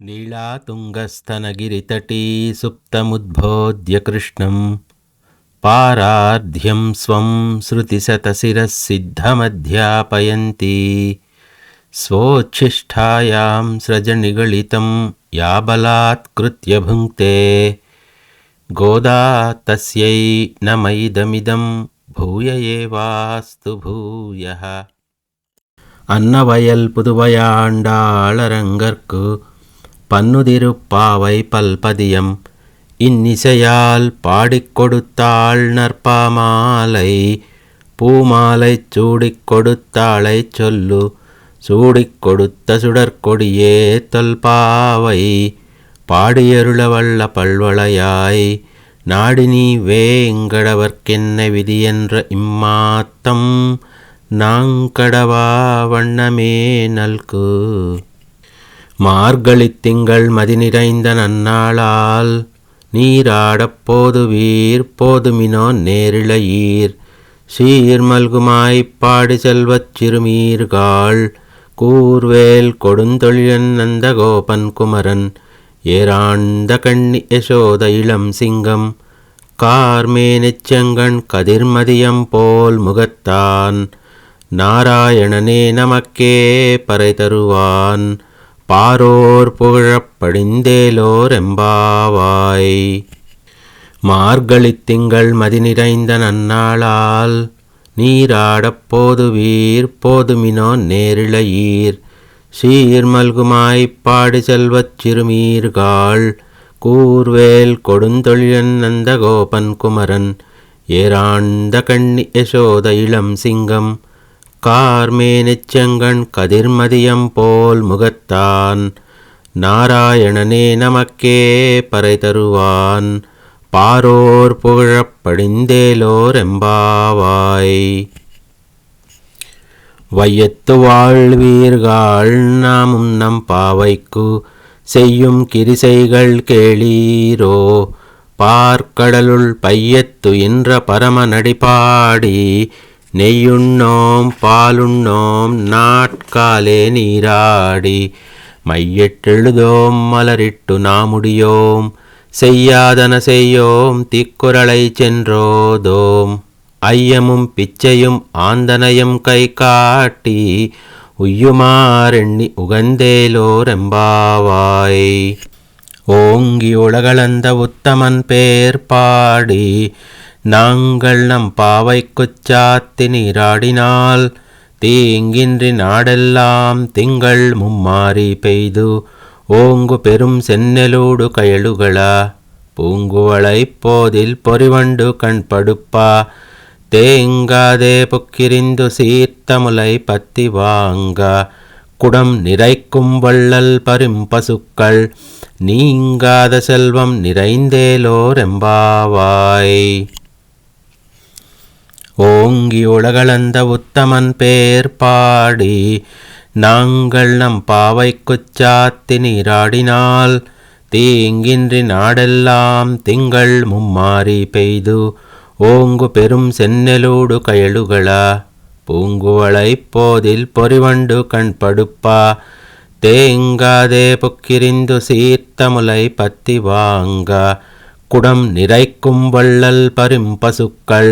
नीलातुङ्गस्तनगिरितटी सुप्तमुद्बोध्य कृष्णं पारार्ध्यं स्वं श्रुतिशतशिरः सिद्धमध्यापयन्ती स्वोच्छिष्ठायां स्रजनिगलितं या बलात्कृत्य भुङ्क्ते गोदा तस्यै नमैदमिदं भूय एवास्तु भूयः. அன்னவயல் புதுவையாண்டாளரங்கற்கு பன்னுதிருப்பாவை பல்பதியம் இன்னிசையால் பாடிக் கொடுத்தாள் நற்பாமாலை பூமாலை சூடிக் கொடுத்தாளை சொல்லு சூடிக் கொடுத்த சுடற்கொடியே தொல்பாவை பாடியருளவல்ல பல்வளையாய் நாடினி வேங்கடவர்க்கென்ன விதியென்ற இம்மாத்தம் நாங்கடவா வண்ணமே நல்கு. மார்கழித் திங்கள் மதி நிறைந்த நன்னாளால் நீராடப் போதுவீர் போதுமினோ நேரிழையீர் சீர்மல்குமாய்ப் பாடி செல்வச் சிறுமீர்காள் கூர்வேல் கொடுந்தொழியன் நந்த கோபன் குமரன் ஏராண்ட கண்ணி யசோத இளம் சிங்கம் கார்மேனிச்செங்கண் கதிர்மதியம் போல் முகத்தான் நாராயணனே நமக்கே பறை தருவான் பாரோர் புகழப் படிந்தேலோர் எம்பாவாய். மார்கழித் திங்கள் மதி நிறைந்த நன்னாளால் நீராடப் போதுவீர் போதுமினோ நேரிழையீர் சீர்மல்குமாய்ப் பாடி செல்வச் சிறுமீர்காள் கூர்வேல் கொடுந்தொழியன் நந்த கோபன் குமரன் ஏராண்ட கண்ணி யசோத இளம் சிங்கம் கார்மேனிச்செங்கண் கதிர்மதியம் போல் முகத்தான் நாராயணனே நமக்கே பறை தருவான் பாரோர் புகழப் படிந்தேலோர் எம்பாவாய். வையத்து வாழ்வீர்கள் நாமும் நம் பாவைக்கு செய்யும் கிரிசைகள் கேளீரோ பார்க்கடலுள் பையத்து என்ற பரம நடிபாடி நெய்யுண்ணோம் பாலுண்ணோம் நாட்காலே நீராடி மையெட்டெழுதோம் மலரிட்டு நாமுடியோம் செய்யாதன செய்யோம் திக்குறளை சென்றோதோம் ஐயமும் பிச்சையும் ஆந்தனையும் கை காட்டி உய்யுமாறெண்ணி உகந்தேலோர் எம்பாவாய். ஓங்கி உலகளந்த உத்தமன் பேர் பாடி நாங்கள் நம் பாவைக்குச் சாத்தி நீராடினால் தீங்கின்றி நாடெல்லாம் திங்கள் மும்மாறி பெய்து ஓங்கு பெரும் சென்னலோடு கயலுகளா பூங்குவளைப் போதில் பொறிவண்டு கண்படுப்பா தேங்காதே புக்கிரிந்து சீர்த்தமுலை பத்தி வாங்க குடம் நிறைக்கும் வள்ளல் பரிம்பசுக்கள் நீங்காத செல்வம் நிறைந்தேலோர் எம்பாவாய். ஓங்கி உலகளந்த உத்தமன் பேர் பாடி நாங்கள் நம் பாவைக்குச் சாத்தி நீராடினால் தீங்கின்றி நாடெல்லாம் திங்கள் மும்மாறி பெய்து ஓங்கு பெரும் சென்னலோடு கயலுகளா பூங்குவளைப் போதில் பொறிவண்டு கண்படுப்பா தேங்காதே புக்கிரிந்து சீர்த்தமுலை பத்தி வாங்க குடம் நிறைக்கும் வள்ளல் பரிம்பசுக்கள்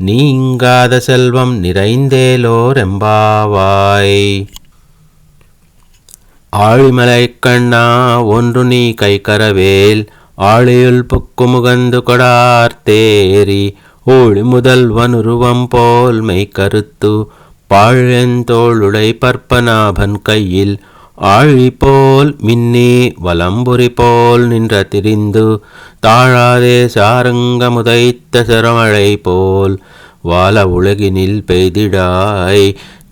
நீங்காத செல்வம் நிறைந்தேலோர் எம்பாவாய். ஆழிமலை கண்ணா ஒன்று நீ கைக்கரவேல் ஆழியுள் புக்கு முகந்து கொடார் தேரி ஓழி முதல்வனுருவம் போல் மெய் கருத்து பாழெந்தோளுடை பற்பநாபன் கையில் ஆழி போல் மின்னே வலம்புரி போல் நின்ற திரிந்து தாழாதே சாரங்க முதைத்த சிரமழை போல் வால உலகினில் பெய்திடாய்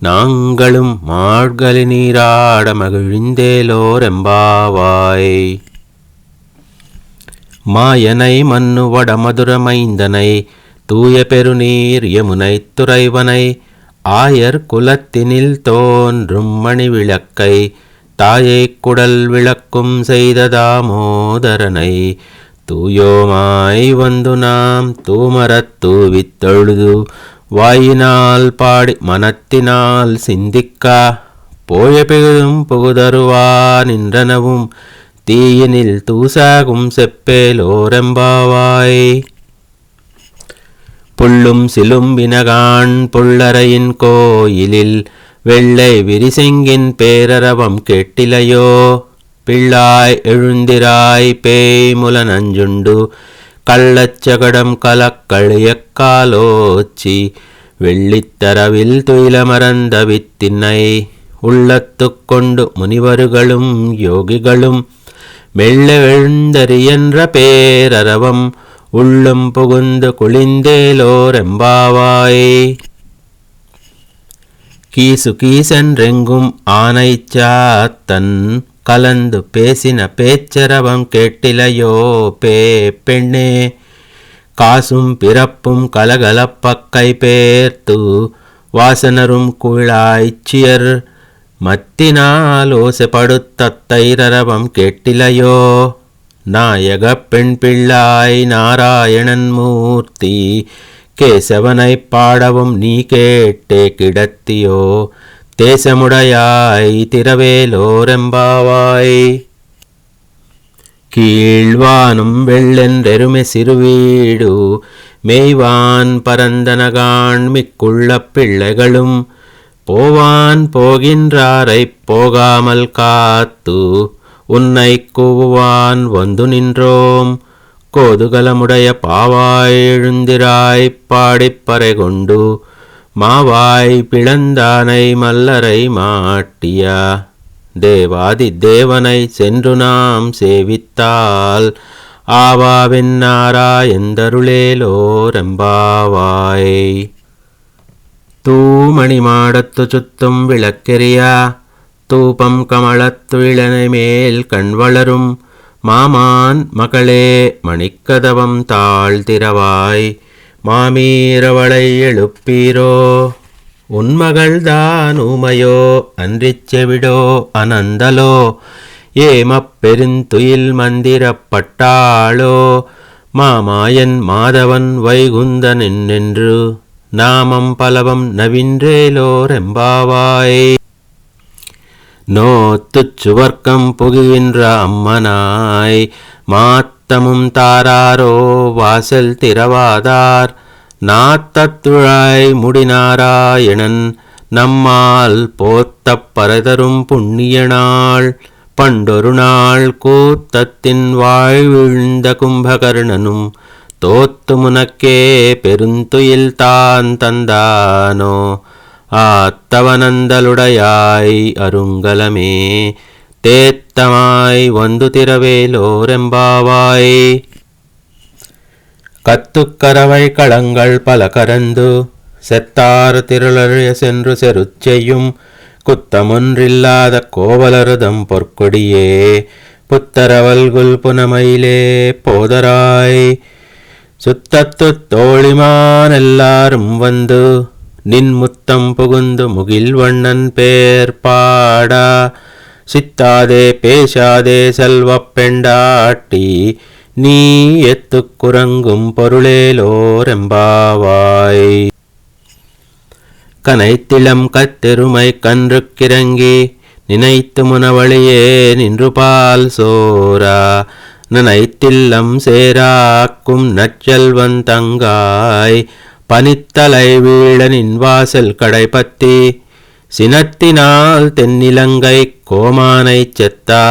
நாங்களும் மார்கழி நீராட மகிழ்ந்தேலோர் எம்பாவாய். மாயனை மன்னு வட மதுர மைந்தனை தூய பெருநீர் யமுனை துறைவனை ஆயர் குலத்தினில் தோன்றும் மணி விளக்கை தாயை குடல் விளக்கும் செய்த தாமோதரனை தூயோமாய் வந்து நாம் தூமரத் தூவித் தொழுது வாயினால் பாடி மனத்தினால் சிந்திக்கா போய பெரும் புகுதருவா நின்றனவும் தீயினில் தூசாகும் செப்பேலோரெம்பாவாய். புள்ளும் சிலும்பினகான் புள்ளரையின் கோயிலில் வெள்ளை விரிசெங்கின் பேரரவம் கேட்டிலையோ. பிள்ளாய் எழுந்திராய் பேய்முல நஞ்சுண்டு கள்ளச்சகடம் கலக்களியக்காலோச்சி வெள்ளித்தரவில் துயிலமர்ந்த வித்தினை உள்ளத்துக் கொண்டு முனிவர்களும் யோகிகளும் மெல்ல எழுந்தறியென்ற பேரரவம் உள்ளும் புகுந்து குளிந்தேலோரெம்பாவாய். கீசு கீசென்றெங்கும் ஆனைச்சாத்தன் கலந்து பேசின பேச்சரவம் கேட்டிலையோ பெண்ணே. காசும் பிறப்பும் கலகலப்பக்கை பேர்த்து வாசனரும் குழாய்ச்சியர் மத்தினால் ஓசைப்படுத்தைரவம் கேட்டிலையோ. நாயக பெண் பிள்ளாய் நாராயணன் மூர்த்தி கேசவனை பாடவும் நீ கேட்டே கிடத்தியோ. தேசமுடையாய் திரவேலோரெம்பாவாய். கீழ்வானும் வெள்ளென்றெருமை சிறுவீடு மேய்வான் பரந்தனகான் மிக்குள்ள பிள்ளைகளும் போவான் போகின்றாரைப் போகாமல் காத்து உன்னை கூவுவான் வந்து நின்றோம். கோதுகலமுடைய பாவாய் எழுந்திராய்ப் பாடிப்பறை கொண்டு மாவாய் பிளந்தானை மல்லரை மாட்டியா. தேவாதி தேவனை சென்று நாம் சேவித்தால் ஆவாவென்னாரா எந்தருளேலோரெம்பாவாய். தூமணி மாடத்து சுத்தும் விளக்கெரியா தூபம் கமலத்து இளனை மேல் கண் வளரும் மாமான் மகளே மணிக்கதவம் தாழ்த்திரவாய் மாமீரவளை எழுப்பீரோ. உன்மகள்தான் ஊமையோ அன்றிச் செவிடோ அனந்தலோ ஏமப் பெருந்துயில் மந்திரப்பட்டாளோ. மாமாயன் மாதவன் வைகுந்தன் என்று நாமம் பலவம் நவின்றேலோரெம்பாவாய். நோத்துச் சுவர்க்கம் புகின்ற அம்மனாய் மாத்தமும் தாராரோ வாசல் திறவாதார். நாத்தத்துழாய் முடிநாராயணன் நம்மால் போத்தப் பரதரும் புண்ணியனாள். பண்டொரு நாள் கூத்தத்தின் வாழ்விழ்ந்த கும்பகர்ணனும் தோத்து முனக்கே பெருந்துயில் தான் தந்தானோ. ஆத்தவனந்தலுடையாய் அருங்கலமே தேத்தமாய் வந்து திரவேலோரெம்பாவாய். கத்துக்கரவை களங்கள் பல கரந்து செத்தார் திருளறிய சென்று செருச்செய்யும் குத்தமொன்றில்லாத கோவலருதம் பொற்கொடியே புத்தரவல்குல் புனமையிலே போதராய். சுத்தத்து தோழிமான் எல்லாரும் வந்து நின் முத்தம் புகுந்து முகில் வண்ணன் பேர் பாடா. சித்தாதே பேசாதே செல்வப் பெண்டாட்டி நீ எத்துக் குரங்கும் பொருளேலோரெம்பாவாய். கனைத்திளம் கத்தெருமை கன்று கிறங்கி நினைத்து முனவழியே நின்று பால் சோரா. நினைத்தில்லம் சேராக்கும் நச்செல்வன் தங்காய் பனித்தலை வீழனின் வாசல் கடைபத்தி. சினத்தினால் தென்னிலங்கை கோமானை செத்தா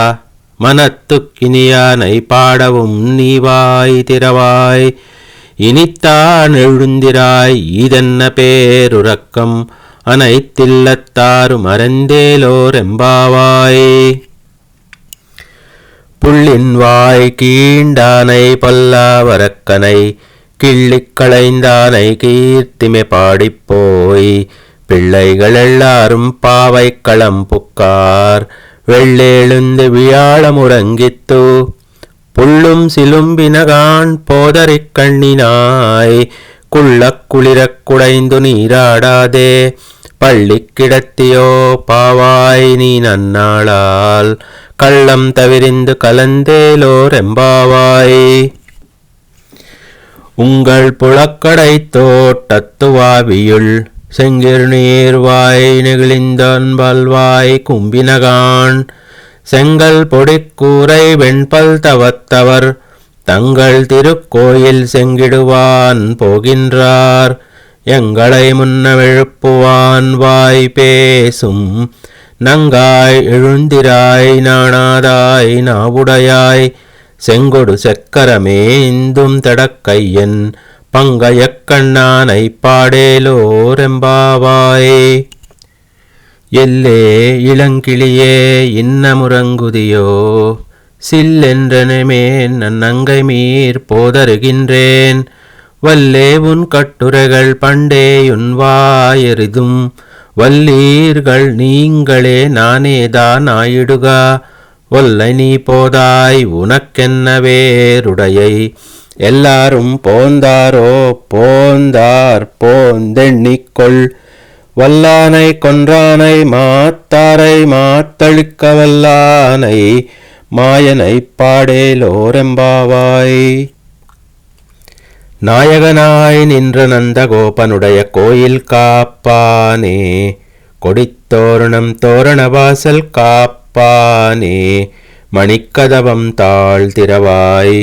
மனத்துக்கினியானை பாடவும் நீவாய் திரவாய். இனித்தான் எழுந்திராய் இதென்ன பேருறக்கம் அனைத்தில்லத்தாறு மறந்தேலோரெம்பாவாய். புள்ளின் வாய் கீண்டானை பல்லாவரக்கனை கிள்ளிக் களைந்தானை கீர்த்திமை பாடிப்போய். பிள்ளைகள் எல்லாரும் பாவை களம் புக்கார் வெள்ளெழுந்து வியாழமுறங்கித்து. புள்ளும் சிலும்பினகான் போதரிக் கண்ணினாய் குள்ளக் குளிரக் குடைந்து நீராடாதே. பள்ளிக் கிடத்தியோ பாவாய் நீ நன்னாளால் கள்ளம் தவிரிந்து கலந்தேலோரெம்பாவாய். உங்கள் புழக்கடை தோட்டத்துவாவியுள் செங்கிர் நீர்வாய் நெகிழிந்தன்பல்வாய் கும்பினகான் செங்கல் பொடிக்கூரை வெண்பல் தவத்தவர் தங்கள் திருக்கோயில் செங்கிடுவான் போகின்றார். எங்களை முன்னவெழுப்புவான் வாய் பேசும் நங்காய் எழுந்திராய் நாணாதாய் நாவுடையாய் செங்கொடு செக்கரமேந்தும் தடக்கையன் பங்கையக் கண்ணானை பாடேலோரெம்பாவாய். எல்லே இளங்கிளியே இன்னமுறங்குதியோ சில்லென்றனமேன் நன்னங்கை மீர் போதருகின்றேன். வல்லே உன் கட்டுரைகள் பண்டேயுன் வாயெறிதும் வல்லீர்கள் நீங்களே நானேதான் ஆயிடுகா. ஒல்லை நீ போதாய் உனக்கென்ன வேறுடையை எல்லாரும் போந்தாரோ போந்தார் போந்தெண்ணிக்கொள். வல்லானை கொன்றானை மாத்தாரை மாத்தளிக்க வல்லானை மாயனை பாடேலோரெம்பாவாய். நாயகனாய் நின்ற நந்தகோபனுடைய கோயில் காப்பானே கொடித்தோரணம் தோரணவாசல் காப்பானே மணிக்கதவம் தாழ்த்திரவாய்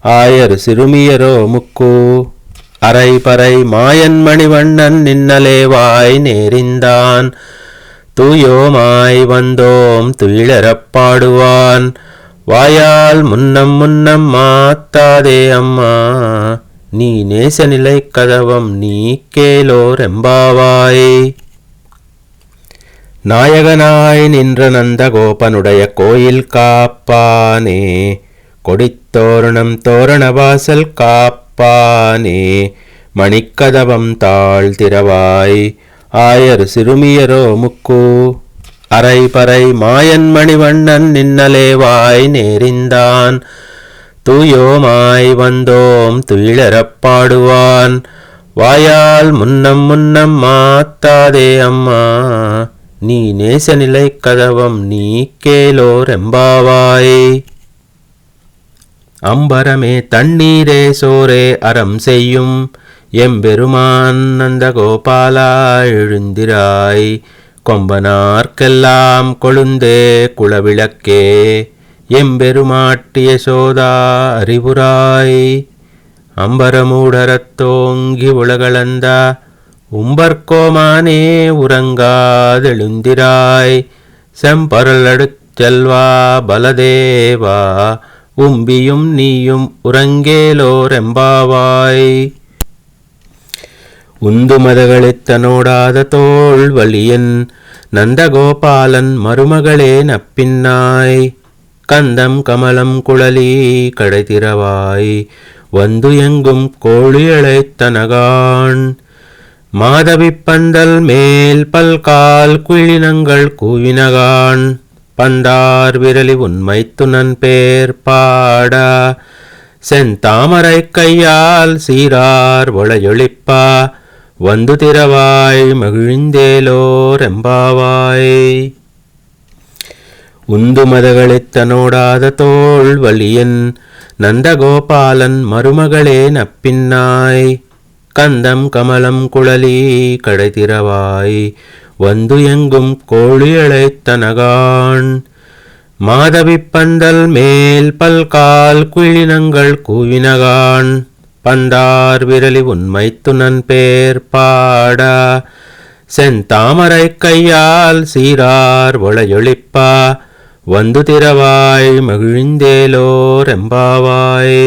ஆயர் சிறுமியரோ முக்கு. அரைபறை மாயன் மணிவண்ணன் நின்னலேவாய் நேரிந்தான் தூயோமாய் வந்தோம் துயிலறப் பாடுவான். வாயால் முன்னம் முன்னம் மாத்தாதே அம்மா நீ நேசநிலை கதவம் நீ கேலோரெம்பாவாய். நாயகனாய் நின்ற நந்தகோபனுடைய கோயில் காப்பானே கொடித்தோரணம் தோரணவாசல் காப்பானே மணிக்கதவம் தாழ்த்திரவாய் ஆயர் சிறுமியரோ முக்கு. அரைபறை மாயன் மணிவண்ணன் நின்னலேவாய் நேரிந்தான் தூயோமாய் வந்தோம் துயிலறப் பாடுவான். வாயால் முன்னம் முன்னம் மாத்தாதே அம்மா நீ நேசநிலை கதவம் நீ கேலோரெம்பாவாய். அம்பரமே தண்ணீரே சோரே அறம் செய்யும் எம்பெருமான் நந்தகோபாலா எழுந்திராய். கொம்பனார்க்கெல்லாம் கொழுந்தே குளவிளக்கே எம்பெருமாட்டிய சோதா அறிவுராய். அம்பரமூடரத்தோங்கி உலகளந்த உம்பர்கோமானே உறங்காதெழுந்திராய். செம்பொருளடுச் செல்வா பலதேவா உம்பியும் நீயும் உறங்கேலோரெம்பாவாய். உந்து மதகளித்தனோடாத தோள் வலியன் நந்தகோபாலன் மருமகளே நப்பின்னாய். கந்தம் கமலம் குழலி கடைதிரவாய் வந்து எங்கும் கோழியழைத்தனகான். மாதவிப்பந்தல் மேல் பல்கால் குயிலினங்கள் கூவினகான். பந்தார் விரலி உண்மைத்துணன் பேர் பாட செந்தாமரை கையால் சீரார் ஒளையொளிப்பா வந்து திரவாய் மகிழ்ந்தேலோரெம்பாவாய். உந்து மதகளித்தனோடாத தோள் வலியன் நந்தகோபாலன் மருமகளே நப்பின்னாய். கந்தம் கமலம் குழலி கடைதிரவாய் வந்து எங்கும் கோழியழைத்தனகான். மாதவிப்பந்தல் மேல் பல்கால் குயிலினங்கள் கூவினகான். பந்தார் விரலி உண்மைத்துணன் பேர் பாட செந்தாமரை கையால் சீரார் ஒளையொளிப்பா வந்து திரவாய் மகிழ்ந்தேலோரெம்பாவாய்.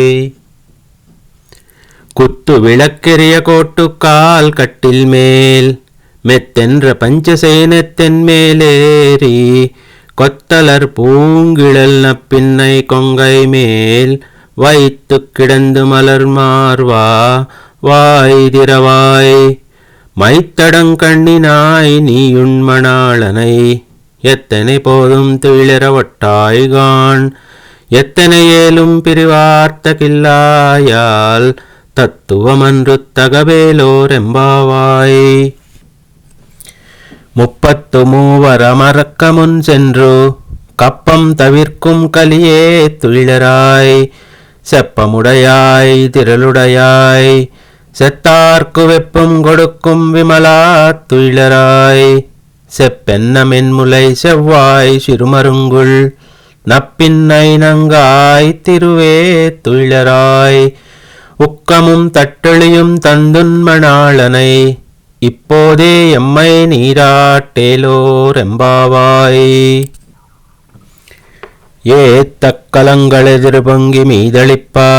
குத்து விளக்கெரிய கோட்டுக்கால் கட்டில் மேல் மெத்தென்ற பஞ்சசேனத்தின் மேலேறி கொத்தலர் பூங்கிழல் நப்பின்னை கொங்கை மேல் வைத்து கிடந்து மலர் மார்வா வாய் திரவாய். மைத்தடங்கண்ணினாய் நீயுண்மணாளனை எத்தனை போதும் துயிலறவட்டாய்கான். எத்தனை ஏலும் பிரிவார்த்த கில்லாயால் தத்துவமன்று தகவேலோரெம்பாவாய். 33 அமரக்க முன் சென்று கப்பம் தவிர்க்கும் கலியே துயிலராய். செப்பமுடையாய் திரளுடையாய் செத்தார்க்கு வெப்பம் கொடுக்கும் விமலா துயிலராய். செப்பென்ன மென்முலை செவ்வாய் சிறுமருங்குள் நப்பின்னை நங்காய் திருவே துயிலராய் உக்கமும் தட்டெளியும் தந்துன்மணாளனை இப்போதே எம்மை நீராட்டேலோர் எம்பாவாய். ஏத்தக்கலங்களெதிர் பொங்கி மீதளிப்பா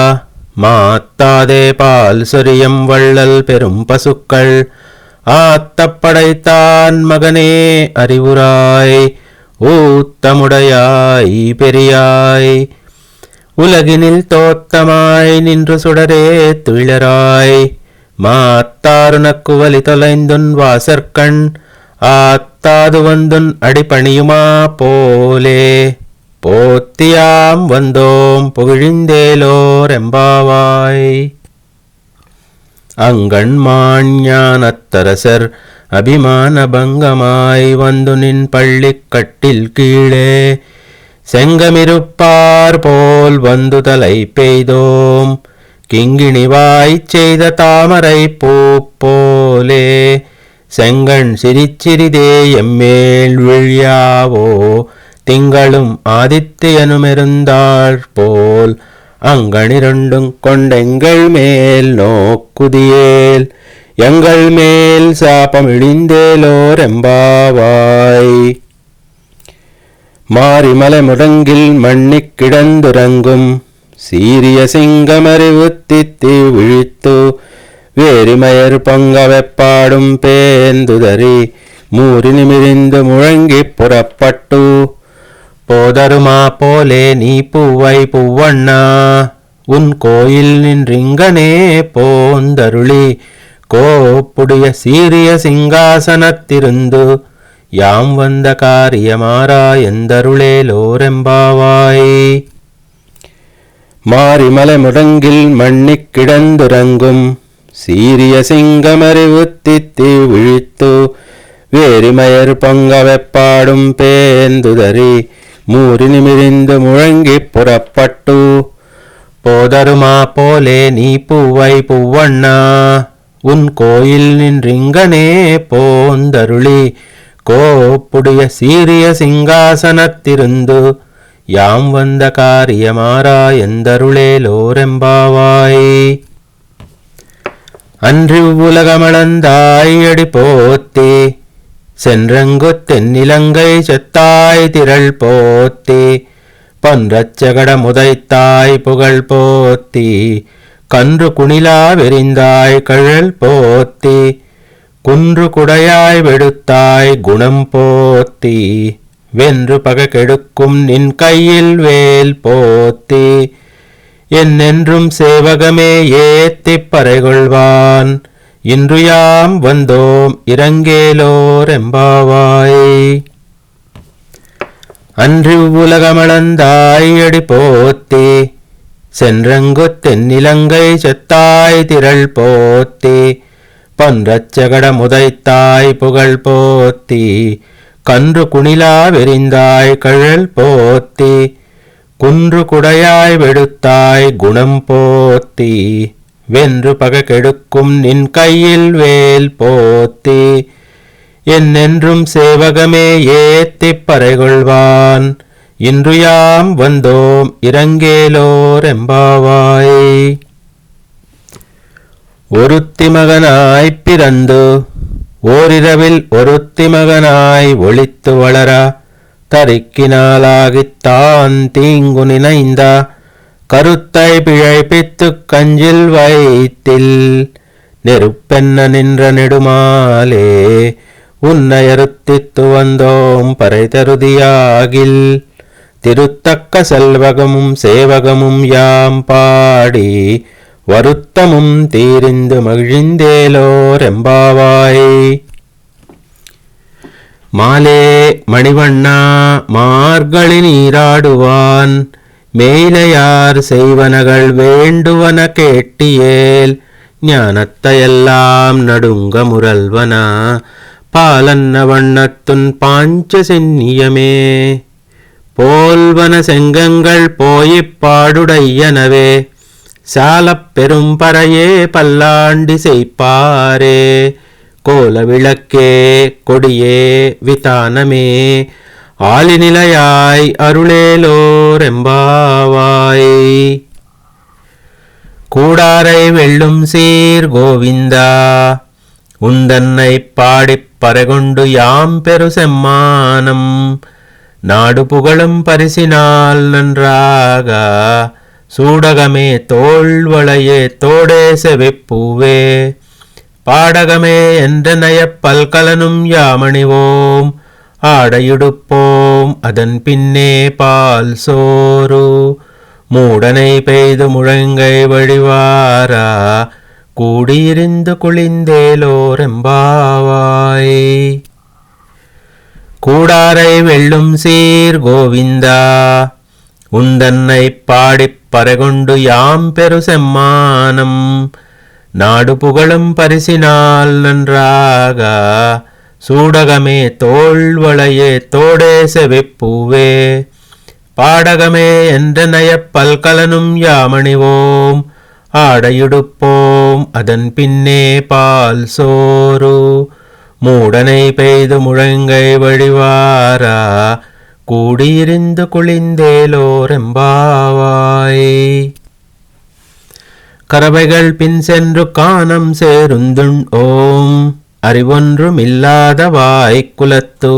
மாத்தாதே பால் சொரியம் வள்ளல் பெரும் பசுக்கள் ஆத்தப்படைத்தான் மகனே அறிவுராய் ஊத்தமுடையாய் பெரியாய் உலகினில் தோத்தமாய் நின்று சுடரே துயிலராய் மாத்தாருனக்கு வலி தொலைந்துன் வாசற்கண் ஆத்தாது வந்துன் அடிபணியுமா போலே போத்தியாம் வந்தோம் புகழிந்தேலோர் எம்பாவாய். அங்கண்மாஞானத்தரசர் அபிமான பங்கமாய் வந்து நின் பள்ளிக் கட்டில் கீழே செங்கமிருப்பார் போல் வந்து தலை பெய்தோம் கிங்கிணிவாய் செய்த தாமரை பூ போலே செங்கண் சிரிச்சிறிதே எம்மேல் விழியாவோ திங்களும் ஆதித்யனுமிருந்தாள் போல் அங்கணிரண்டும் கொண்டெங்கள் மேல் நோக்குதியேல் எங்கள் மேல் சாபமிழிந்தேலோர் எம்பாவாய். மாரிமலை முடங்கில் மண்ணிக் கிடந்துறங்கும் சீரிய சிங்கமறிவு தித்தி விழித்து வேரிமயர் பொங்க வெப்பாடும் பேந்துதறி மூறி நிமிரிந்து முழங்கி புறப்பட்டு போதருமா போலே நீ பூவை பூவண்ணா உன் கோயில் நின்றிங்கனே போந்தருளி கோப்புடைய சீரிய சிங்காசனத்திருந்து யாம் வந்த காரியமாரா எந்தருளேலோரெம்பாவாய். மாரிமலை முடங்கில் மண்ணிக் கிடந்துறங்கும் சீரிய சிங்கமறிவு தித்தி விழித்து வேரிமயர் பொங்க வெப்பாடும் பேந்துதறி மூறி நிமிரிந்து முழங்கி புறப்பட்டு போதருமா போலே நீ பூவை பூவண்ணா உன் கோயில் நின்றிங்கனே போந்தருளி கோப்புடைய சீரிய சிங்காசனத்திருந்து யாம் வந்த காரியமாரா எந்தருளேலோரெம்பாவாய். அன்று உலகமளந்தாய் அடி போத்தி சென்றங்கு தென்னிலங்கை செத்தாய் திரள் போத்தி பொன்றச்சகட முதைத்தாய் புகழ் போத்தி கன்று குணிலா வெறிந்தாய் கழல் போத்தி குன்று குடையாய் வெடுத்தாய் குணம் போத்தி வென்று பகை கெடுக்கும் நின் கையில் வேல் போத்தி என்னென்றும் சேவகமே ஏத்திப் பறைகொள்வான் இன்று யாம் வந்தோம் இரங்கேலோர் எம்பாவாய். அன்று உலகமளந்தாய் அடி போத்தி சென்றங்கு தென்னிலங்கை செத்தாய் திரள் போத்தி பொன்றச்சகட முதைத்தாய் புகழ் போத்தி கன்று குணிலா வெறிந்தாய் கழல் போத்தி குன்று குடையாய் வெடுத்தாய் குணம் போத்தி வென்று பகை கெடுக்கும் நின் கையில் வேல் போத்தி என்னென்றும் சேவகமே ஏத்திப் பறைகொள்வான் இன்று யாம் வந்தோம் இரங்கேலோர் எம்பாவாய். ஒருத்தி மகனாய்ப் பிறந்து ஓரிரவில் ஒருத்தி மகனாய் ஒளித்து வளர தரிக்கினாலாகித்தான் தீங்கு நினைந்தா கருத்தை பிழைப்பித்துக் கஞ்சில் வைத்தில் நெருப்பென்ன நின்ற நெடுமாலே உன்னை அறுத்தித்து வந்தோம் பறை தருதியாகில் திருத்தக்க செல்வகமும் சேவகமும் யாம் பாடி வருத்தமும் தீரிந்து மகிழ்ந்தேலோர் எம்பாவாய். மாலே மணிவண்ணா மார்கழி நீராடுவான் மேலையார் செய்வனகள் வேண்டுவன கேட்டியேல் ஞானத்தையெல்லாம் நடுங்க முரல்வனா பாலன்ன வண்ணத்துன் பாஞ்ச சென்னியமே போல்வன செங்கங்கள் போயிப் பாடுடையனவே சாலப் பெரும் பறையே பல்லாண்டி செய்ப்பாரே கோல விளக்கே கொடியே விதானமே ஆலிநிலையாய் அருளேலோரெம்பாவாய். கூடாரை வெல்லும் சீர் கோவிந்தா, உந்தன்னை பாடிப் பறைகொண்டு யாம் பெரு செம்மானம். நாடு புகழும் பரிசினால் நன்றாக சூடகமே தோள்வளையே தோடே செவிப்பூவே. பாடகமே என்ற நயப் பல்கலனும் யாமணிவோம். ஆடையுடுப்போம் அதன் பின்னே பால் சோறு. மூடனை பெய்து முழங்கை வழிவாரா கூடியிருந்து குளிந்தேலோரெம்பாவாய். கூடாரை வெல்லும் சீர் கோவிந்தா, உந்தன்னை பாடிப் பறைகொண்டு யாம் பெரு செம்மானம். நாடு புகழும் பரிசினால் நன்றாக சூடகமே தோள்வளையே தோடே செவிப்பூவே. பாடகமே என்ற நயப் பல்கலனும் யாமணிவோம். ஆடையுடுப்போம் அதன் பின்னே பால் சோறு. மூடனை பெய்து முழங்கை வழிவாரா கூடியிருந்து குளிந்தேலோரெம்பாவாய். கரவைகள் பின் சென்று காணம் சேருந்துண் ஓம். அறிவொன்றுமில்லாத வாய்க்குலத்து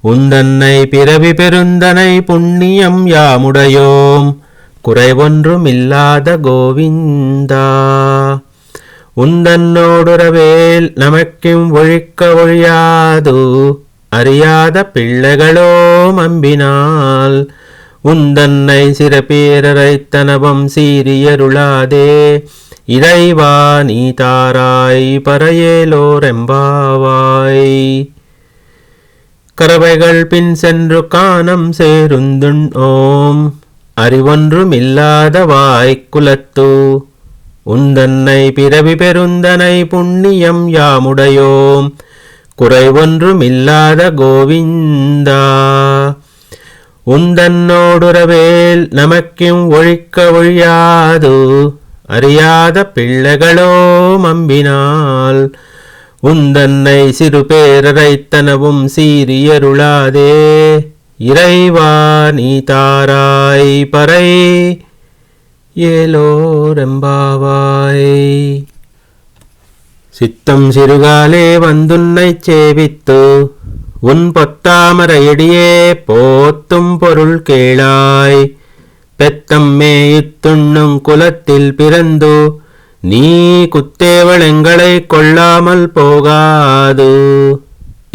உந்தன்னை பிறவி பெருந்தனை புண்ணியம் யாமுடையோம். குறைவொன்றுமில்லாத கோவிந்தா, உந்தன்னோடுறவேல் நமக்கும் ஒழிக்க ஒழியாது. அறியாத பிள்ளைகளோம் அம்பினால் உந்தன்னை சிறப்பேரரைத்தனவம் சீரியருளாதே. இறைவா நீ தாராய் பறையேலோரெம்பாவாய். கரவைகள் பின் சென்று காணம் சேருந்துண் ஓம். அறிவொன்றுமில்லாத வாய்க்குலத்து உந்தன்னை பிறவி பெருந்தனை புண்ணியம் யாமுடையோம். குறைவொன்றுமில்லாத கோவிந்தா, உந்தன்னோடுறவேல் நமக்கும் ஒழிக்க ஒழியாது. அறியாத பிள்ளைகளோம் அம்பினால் உந்தன்னை சிறு பேரரைத்தனவும் சீரியருளாதே. இறைவா நீ தாராய் பறை ஏலோரெம்பாவாய். சித்தம் சிறுகாலே வந்துன்னை சேவித்து உன் பொத்தாமரையடியே போத்தும் பொருள் கேளாய். பெத்தம்மே இத்துண்ணும் குலத்தில் பிறந்து நீ குத்தேவளெங்களை கொள்ளாமல் போகாது.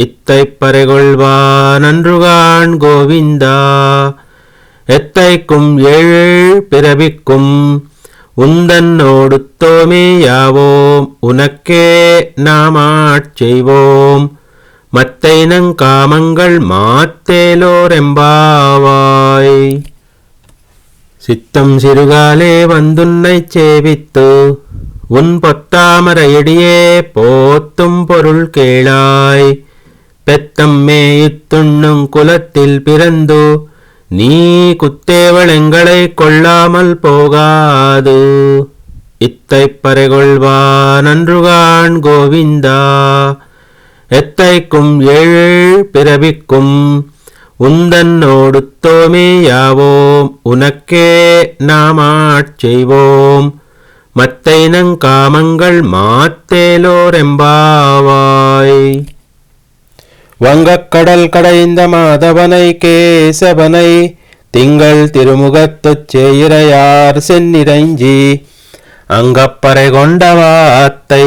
இத்தை பறைகொள்வான் நன்றுகான் கோவிந்தா. எத்தைக்கும் ஏழு பிறவிக்கும் உந்தன்னோடு தோமேயாவோம். உனக்கே நாமாட்செய்வோம். மத்தைனங்காமங்கள் மாத்தேலோரெம்பாவாய். சித்தம் சிறுகாலே வந்துன்னை சேவித்து உன் பொத்தாமரையடியே போத்தும் பொருள் கேளாய். பெத்தம்மே இத்துண்ணும் குலத்தில் பிறந்து நீ குத்தேவளெங்களை கொள்ளாமல் போகாது. இத்தை பறைகொள்வான் நன்றுகான் கோவிந்தா. எத்தைக்கும் ஏழு பிறவிக்கும் உந்தன்னோடு தோமேயாவோம். உனக்கே நாமாட்செய்வோம். மத்தைனங்காமங்கள் மாத்தேலோரெம்பாவாய். வங்கக்கடல் கடைந்த மாதவனை கேசவனை திங்கள் திருமுகத்துச் சேயிரையார் சென்னிரைஞ்சி அங்கப்பறை கொண்டவாத்தை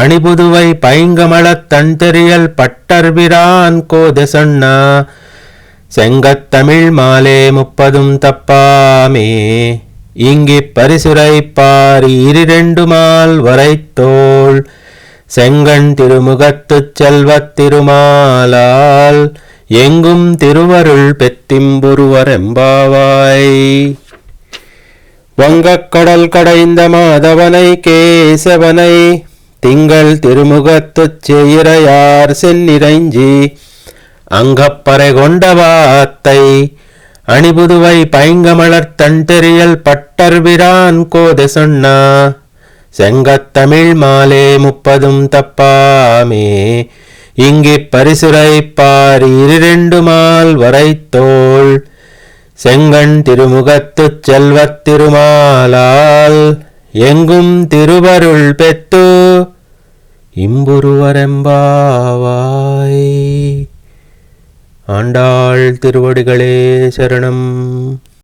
அணிபுதுவை பைங்கமளத் தன்தெறியல் பட்டர்பிரான் கோத சொன்னா செங்கத்தமிழ் மாலே 30 தப்பாமே. இங்கிப் பரிசுரைப்பார் 2 மால் வரைத்தோள் செங்கண் திருமுகத்துச் செல்வத் திருமாலால் எங்கும் திருவருள் பெத்திம்புருவரெம்பாவாய். வங்கக்கடல் கடைந்த மாதவனை கேசவனை திங்கள் திருமுகத்துச் சேயிரையார் சென்னிரைஞ்சி அங்கப்பறை கொண்டவாத்தை அணிபுதுவை பைங்கமளத் தன்தெறியல் பட்டர்பிரான் கோத சொன்னா செங்கத்தமிழ் மாலே 30 தப்பாமே. இங்கிப் பரிசுரைப்பார் இரண்டுமால் வரைத்தோள் செங்கண் திருமுகத்துச் செல்வத் திருமாலால் எங்கும் திருவருள் பெத்து இம்புருவரெம்பாவாய். ஆண்டாள் திருவடிகளே சரணம்.